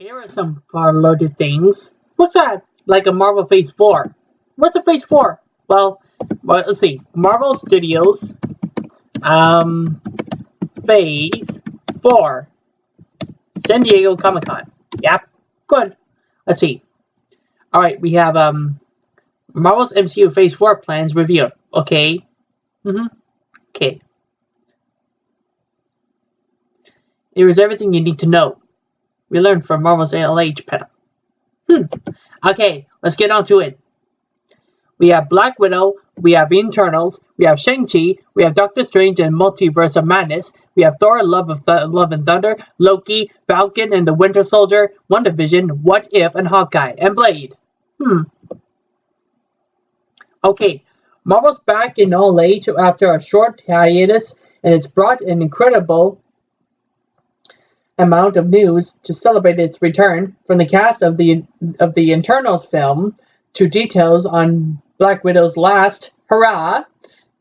Here are some loaded things. What's that? Like a Marvel Phase 4. What's a Phase 4? Well, let's see. Marvel Studios, Phase 4. San Diego Comic-Con. Yep, good. Let's see. Alright, we have, Marvel's MCU Phase 4 plans revealed. Okay. Okay. Here is everything you need to know. We learned from Marvel's LH panel. Okay, let's get on to it. We have Black Widow, we have Eternals, we have Shang-Chi, we have Doctor Strange and Multiverse of Madness, we have Thor, Love and Thunder, Loki, Falcon and the Winter Soldier, WandaVision, What If, and Hawkeye, and Blade. Okay, Marvel's back in all age after a short hiatus, and it's brought an incredible amount of news to celebrate its return, from the cast of the Eternals film to details on Black Widow's last hurrah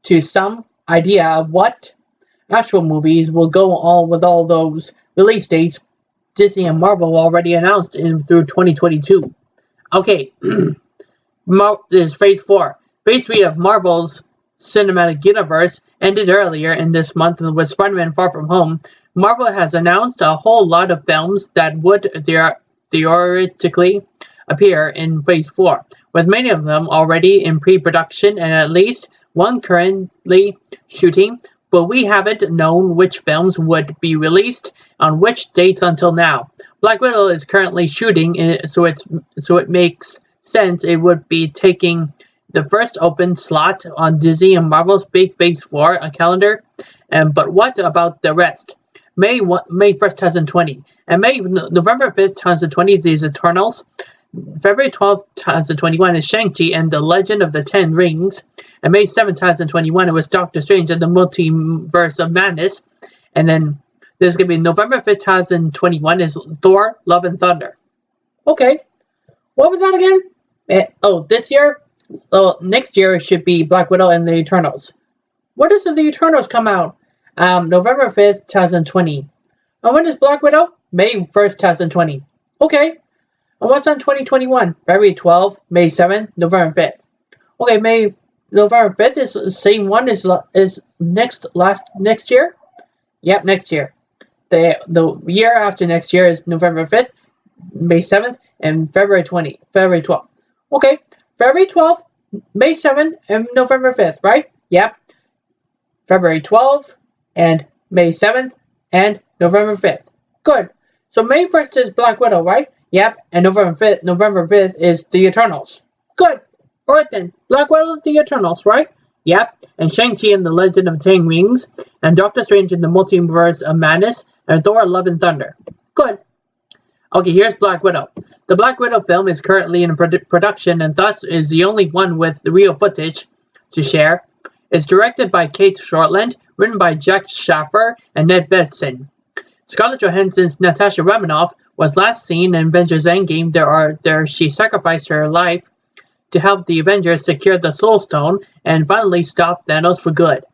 to some idea of what actual movies will go on with all those release dates Disney and Marvel already announced through 2022. Okay, this is Phase 4. Phase 3 of Marvel's Cinematic Universe ended earlier in this month with Spider-Man Far From Home. Marvel has announced a whole lot of films that would theoretically appear in Phase 4, with many of them already in pre-production and at least one currently shooting, but we haven't known which films would be released on which dates until now. Black Widow is currently shooting, so it makes sense it would be taking the first open slot on Disney and Marvel's big Phase 4 calendar. But what about the rest? May 1st, 2020, and November 5th, 2020 is Eternals. February 12th, 2021 is Shang-Chi and the Legend of the Ten Rings. And May 7th, 2021 it was Doctor Strange and the Multiverse of Madness. And then there's going to be November 5th, 2021 is Thor, Love and Thunder. Okay, what was that again? This year? Next year it should be Black Widow and the Eternals. What does the Eternals come out? November 5th, 2020. And when is Black Widow? May 1st, 2020. Okay. And what's on 2021? February 12th, May 7th, November 5th. Okay, November 5th is the same one as next year? Yep, next year. The year after next year is November 5th, May 7th, and February 12th. Okay, February 12th, May 7th, and November 5th, right? Yep. February 12th, and May 7th, and November 5th. Good. So May 1st is Black Widow, right? Yep. And November 5th is the Eternals. Good. Alright then. Black Widow is the Eternals, right? Yep. And Shang-Chi and the Legend of Ten Rings, and Doctor Strange in the Multiverse of Madness, and Thor, Love and Thunder. Good. Okay, here's Black Widow. The Black Widow film is currently in production and thus is the only one with the real footage to share. It's directed by Kate Shortland, written by Jack Schaffer and Ned Benson. Scarlett Johansson's Natasha Romanoff was last seen in Avengers Endgame. There she sacrificed her life to help the Avengers secure the Soul Stone and finally stop Thanos for good.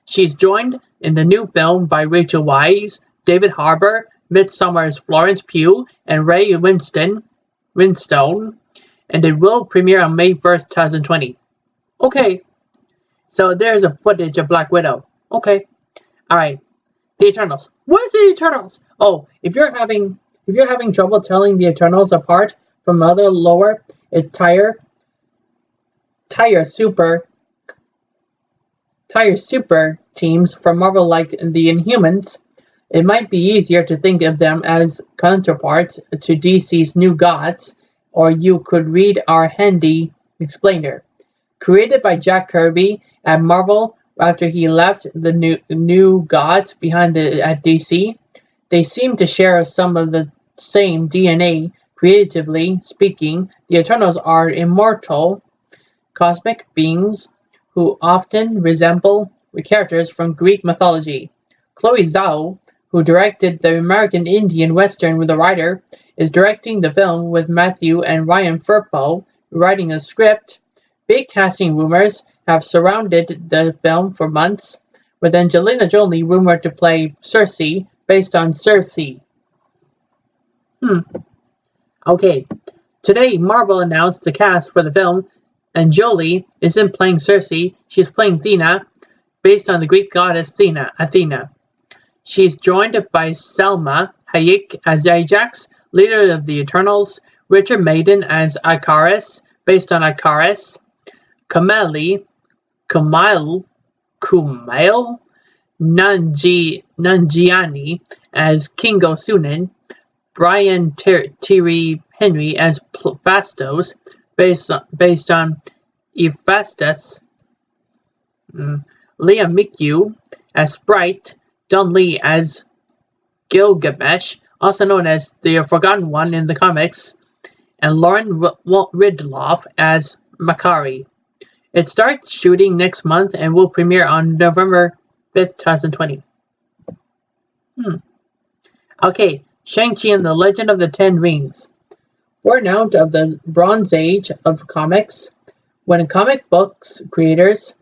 She's joined in the new film by Rachel Weisz, David Harbour, Midsommar's Florence Pugh, and Ray Winstone, and it will premiere on May 1st, 2020. Okay. So there's a footage of Black Widow. Okay. Alright. The Eternals. What is the Eternals? Oh, if you're having trouble telling the Eternals apart from other lower tier super teams from Marvel like the Inhumans, it might be easier to think of them as counterparts to DC's New Gods, or you could read our handy explainer. Created by Jack Kirby at Marvel after he left the New Gods behind at DC, they seem to share some of the same DNA. Creatively speaking, the Eternals are immortal cosmic beings who often resemble characters from Greek mythology. Chloe Zhao, who directed the American Indian Western with a writer, is directing the film with Matthew and Ryan Firpo writing a script. Big casting rumors have surrounded the film for months, with Angelina Jolie rumored to play Cersei based on Cersei. Okay, today Marvel announced the cast for the film, and Jolie isn't playing Cersei, she's playing Athena, based on the Greek goddess Athena. She's joined by Selma Hayek as Ajax, leader of the Eternals, Richard Madden as Icarus, based on Icarus, Kumail Nanjiani as Kingo Sunan, Brian Tyree Henry as Phastos, based on Hephaestus, Leah McHugh as Sprite, Don Lee as Gilgamesh, also known as the Forgotten One in the comics, and Lauren Ridloff as Makari. It starts shooting next month and will premiere on November 5th, 2020. Okay, Shang-Chi and the Legend of the Ten Rings. Born out of the Bronze Age of comics, when comic book creators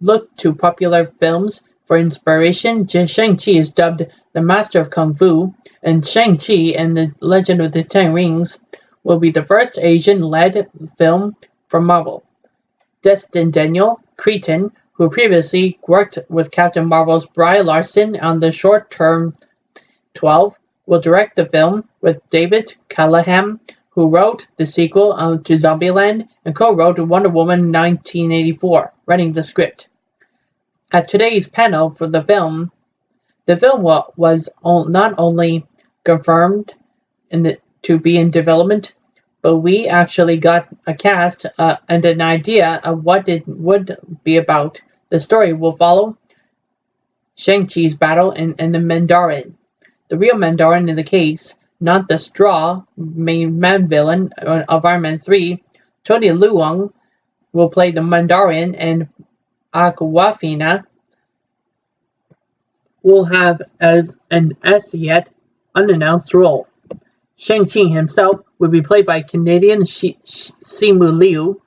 look to popular films for inspiration, Shang-Chi is dubbed the Master of Kung Fu, and Shang-Chi and the Legend of the Ten Rings will be the first Asian-led film from Marvel. Destin Daniel Cretton, who previously worked with Captain Marvel's Brie Larson on the short term 12, will direct the film, with David Callahan, who wrote the sequel to Zombieland and co-wrote Wonder Woman 1984, writing the script. At today's panel for the film was not only confirmed to be in development, but we actually got a cast and an idea of what it would be about. The story will follow Shang-Chi's battle and the Mandarin. The real Mandarin in the case, not the straw main villain of Iron Man 3. Tony Leung will play the Mandarin, and Awkwafina will have as an as yet unannounced role. Shang-Chi himself will be played by Canadian Simu Liu,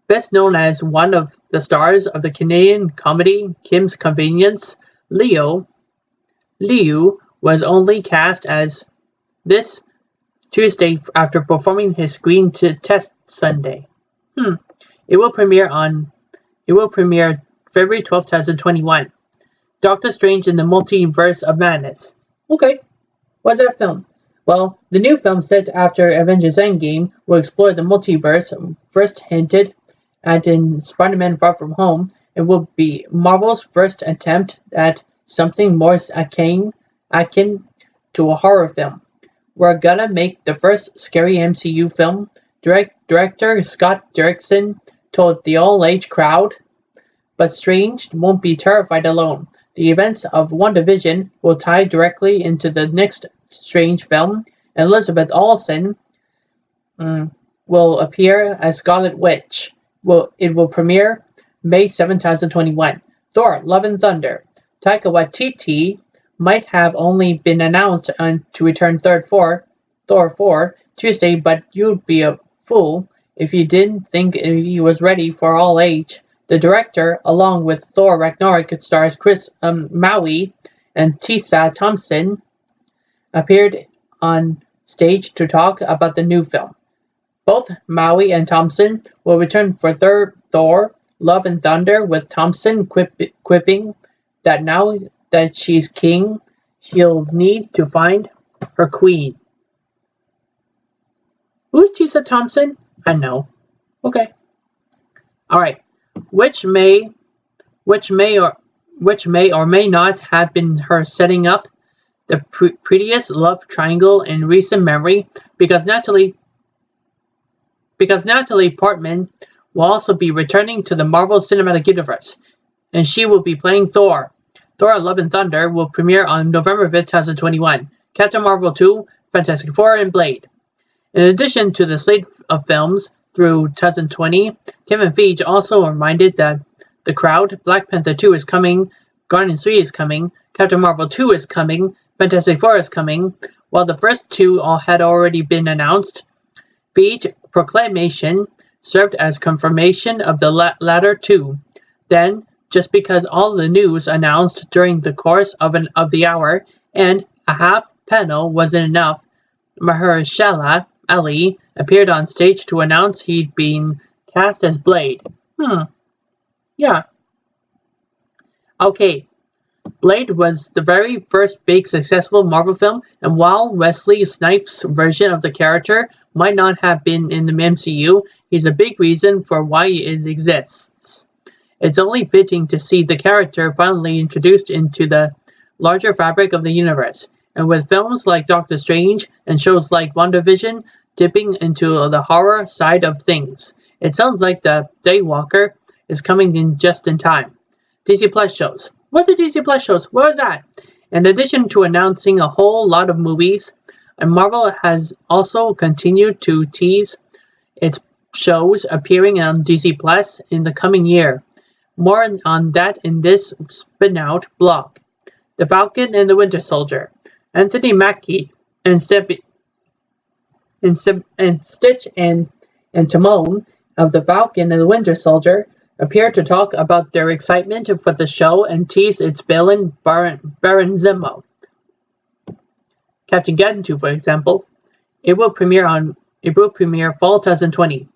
best known as one of the stars of the Canadian comedy Kim's Convenience. Liu was only cast as this Tuesday after performing his screen test Sunday. It will premiere February 12, 2021. Doctor Strange in the Multiverse of Madness. Okay, what's that film? Well, the new film set after Avengers Endgame will explore the multiverse, first hinted at in Spider-Man Far From Home. It will be Marvel's first attempt at something more akin to a horror film. We're gonna make the first scary MCU film, director Scott Derrickson told the all-age crowd. But Strange won't be terrified alone. The events of WandaVision will tie directly into the next Strange film, and Elizabeth Olsen will appear as Scarlet Witch. It will premiere May 7, 2021. Thor: Love and Thunder. Taika Waititi might have only been announced to return Thor 4 Tuesday, but you'd be a fool if you didn't think he was ready for all age. The director, along with Thor Ragnarok stars Chris Maui and Tessa Thompson, appeared on stage to talk about the new film. Both Maui and Thompson will return for Thor: Love and Thunder, with Thompson quipping that now that she's king, she'll need to find her queen. Who's Tessa Thompson? I know. Okay. All right. Which may or may not have been her setting up the prettiest love triangle in recent memory, because Natalie Portman will also be returning to the Marvel Cinematic Universe, and she will be playing Thor. Thor: Love and Thunder will premiere on November 5th, 2021. Captain Marvel 2, Fantastic Four, and Blade. In addition to the slate of films through 2020, Kevin Feige also reminded the crowd Black Panther 2 is coming, Guardians 3 is coming, Captain Marvel 2 is coming, Fantastic Four is coming. While the first two had already been announced, Feige proclamation served as confirmation of the latter two. Then, just because all the news announced during the course of the hour and a half panel wasn't enough, Mahershala Ali appeared on stage to announce he'd been cast as Blade. Yeah. Okay. Blade was the very first big successful Marvel film, and while Wesley Snipes' version of the character might not have been in the MCU, he's a big reason for why it exists. It's only fitting to see the character finally introduced into the larger fabric of the universe, and with films like Doctor Strange and shows like WandaVision dipping into the horror side of things, it sounds like the Daywalker is coming in just in time. DC Plus shows. What's the DC Plus shows? What is that? In addition to announcing a whole lot of movies, Marvel has also continued to tease its shows appearing on DC Plus in the coming year. More on that in this spin-out blog. The Falcon and the Winter Soldier. Anthony Mackie and Stitch and Timon of the Falcon and the Winter Soldier appear to talk about their excitement for the show and tease its villain Baron Zemo. Captain Gantu, for example. It will premiere fall 2020.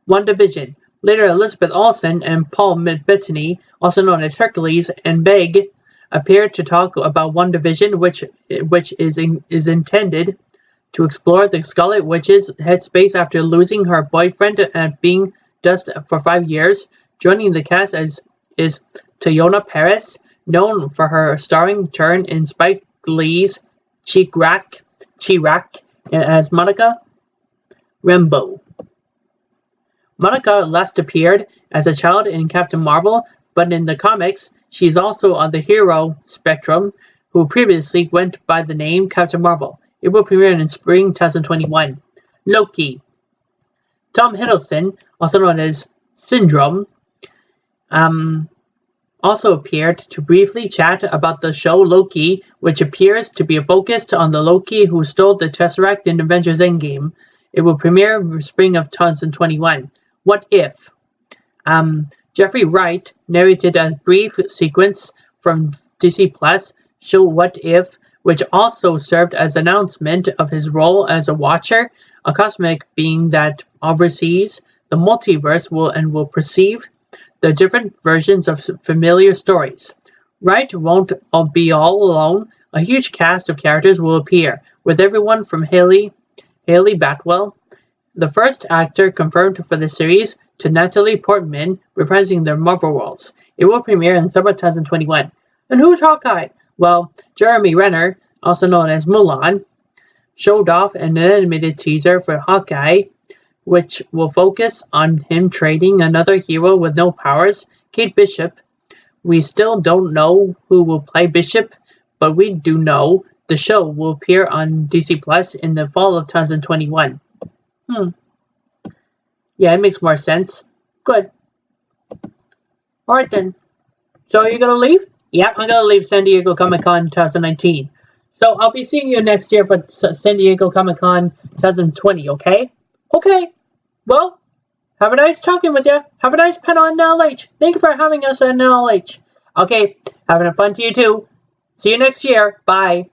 WandaVision. Later, Elizabeth Olsen and Paul Bettany, also known as Hercules and Meg, appeared to talk about WandaVision, which is intended to explore the Scarlet Witch's headspace after losing her boyfriend and being dust for 5 years. Joining the cast is Teyonah Parris, known for her starring turn in Spike Lee's Chirac as Monica Rambeau. Monica last appeared as a child in Captain Marvel, but in the comics, she's also on the hero spectrum, who previously went by the name Captain Marvel. It will premiere in spring 2021. Loki. Tom Hiddleston, also known as Syndrome, also appeared to briefly chat about the show Loki, which appears to be focused on the Loki who stole the Tesseract in Avengers Endgame. It will premiere spring of 2021. What If? Jeffrey Wright narrated a brief sequence from DC Plus show What If, which also served as an announcement of his role as a Watcher, a cosmic being that oversees the multiverse will perceive the different versions of familiar stories. Wright won't be all alone. A huge cast of characters will appear, with everyone from Haley Batwell, the first actor confirmed for the series, to Natalie Portman, reprising their Marvel roles. It will premiere in summer 2021. And who's Hawkeye? Well, Jeremy Renner, also known as Mulan, showed off an animated teaser for Hawkeye, which will focus on him training another hero with no powers, Kate Bishop. We still don't know who will play Bishop, but we do know the show will appear on DC Plus in the fall of 2021. Yeah, it makes more sense. Good. Alright then. So you're gonna leave? Yeah, I'm gonna leave San Diego Comic-Con 2019. So I'll be seeing you next year for San Diego Comic-Con 2020, okay? Okay. Well, have a nice talking with you. Have a nice pen on NLH. Thank you for having us on NLH. Okay, having fun to you too. See you next year. Bye.